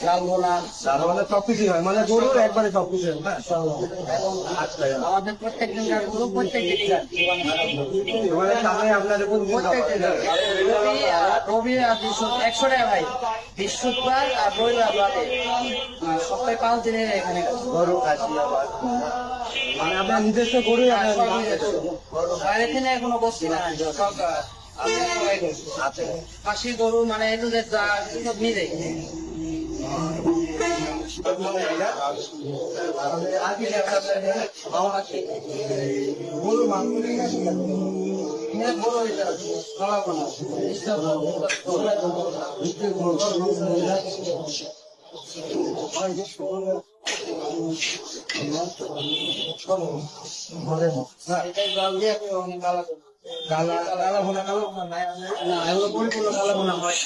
লাল ভোনা মানে সবকিছু হয়, মানে গরুর একবারে সবকিছু হয়। আমাদের প্রত্যেকদিনকার গরু প্রত্যেকদিন মানে সামনে আপনাদের কোন দিন রবি আর 100 টাকা ভাই, বৃহস্পতিবার আর রবিবার বাদে সপ্তাহে 5 দিনের এখানে গরু খাসি আবার মানে আপনার নিজস্ব গরুই আপনার বাইরে থেকে কোনো বসছি না খাসি গরু মানে এদের যা সব নিজে গরু মাংস কালা কালা ভোনা কালো না এগুলো পরিপূর্ণ কালো মনে হয়।